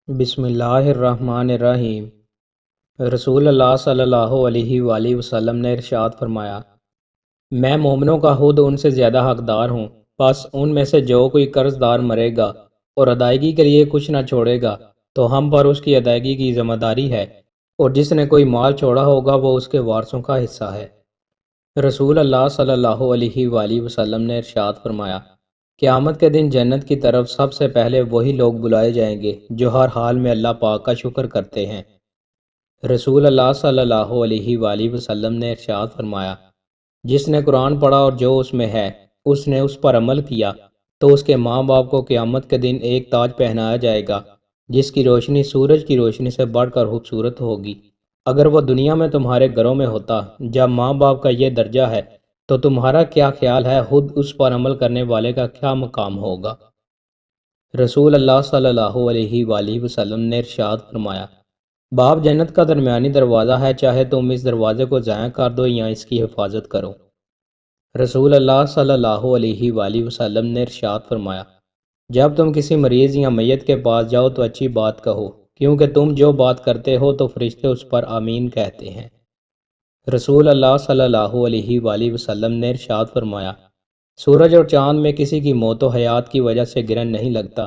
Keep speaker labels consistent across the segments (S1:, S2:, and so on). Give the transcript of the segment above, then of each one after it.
S1: بسم اللہ الرحمن الرحیم۔ رسول اللہ صلی اللہ علیہ وآلہ وسلم نے ارشاد فرمایا، میں مومنوں کا خود ان سے زیادہ حقدار ہوں، بس ان میں سے جو کوئی قرض دار مرے گا اور ادائیگی کے لیے کچھ نہ چھوڑے گا تو ہم پر اس کی ادائیگی کی ذمہ داری ہے، اور جس نے کوئی مال چھوڑا ہوگا وہ اس کے وارثوں کا حصہ ہے۔ رسول اللہ صلی اللہ علیہ وآلہ وسلم نے ارشاد فرمایا، قیامت کے دن جنت کی طرف سب سے پہلے وہی لوگ بلائے جائیں گے جو ہر حال میں اللہ پاک کا شکر کرتے ہیں۔ رسول اللہ صلی اللہ علیہ وآلہ وسلم نے ارشاد فرمایا، جس نے قرآن پڑھا اور جو اس میں ہے اس نے اس پر عمل کیا تو اس کے ماں باپ کو قیامت کے دن ایک تاج پہنایا جائے گا جس کی روشنی سورج کی روشنی سے بڑھ کر خوبصورت ہوگی۔ اگر وہ دنیا میں تمہارے گھروں میں ہوتا جب ماں باپ کا یہ درجہ ہے تو تمہارا کیا خیال ہے خود اس پر عمل کرنے والے کا کیا مقام ہوگا؟ رسول اللہ صلی اللہ علیہ وآلہ وسلم نے ارشاد فرمایا، باب جنت کا درمیانی دروازہ ہے، چاہے تم اس دروازے کو ضائع کر دو یا اس کی حفاظت کرو۔ رسول اللہ صلی اللہ علیہ وآلہ وسلم نے ارشاد فرمایا، جب تم کسی مریض یا میت کے پاس جاؤ تو اچھی بات کہو، کیونکہ تم جو بات کرتے ہو تو فرشتے اس پر آمین کہتے ہیں۔ رسول اللہ صلی اللہ علیہ وآلہ وسلم نے ارشاد فرمایا، سورج اور چاند میں کسی کی موت و حیات کی وجہ سے گرہن نہیں لگتا،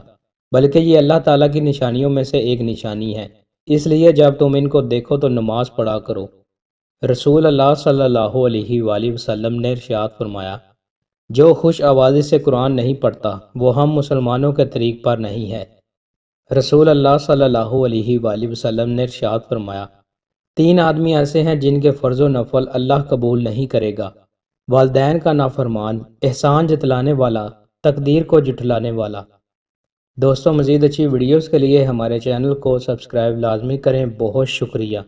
S1: بلکہ یہ اللہ تعالیٰ کی نشانیوں میں سے ایک نشانی ہے، اس لیے جب تم ان کو دیکھو تو نماز پڑھا کرو۔ رسول اللہ صلی اللہ علیہ وآلہ وسلم نے ارشاد فرمایا، جو خوش آوازی سے قرآن نہیں پڑھتا وہ ہم مسلمانوں کے طریق پر نہیں ہے۔ رسول اللہ صلی اللہ علیہ وآلہ وسلم نے ارشاد فرمایا، تین آدمی ایسے ہیں جن کے فرض و نفل اللہ قبول نہیں کرے گا: والدین کا نافرمان، احسان جتلانے والا، تقدیر کو جھٹلانے والا۔ دوستوں، مزید اچھی ویڈیوز کے لیے ہمارے چینل کو سبسکرائب لازمی کریں۔ بہت شکریہ۔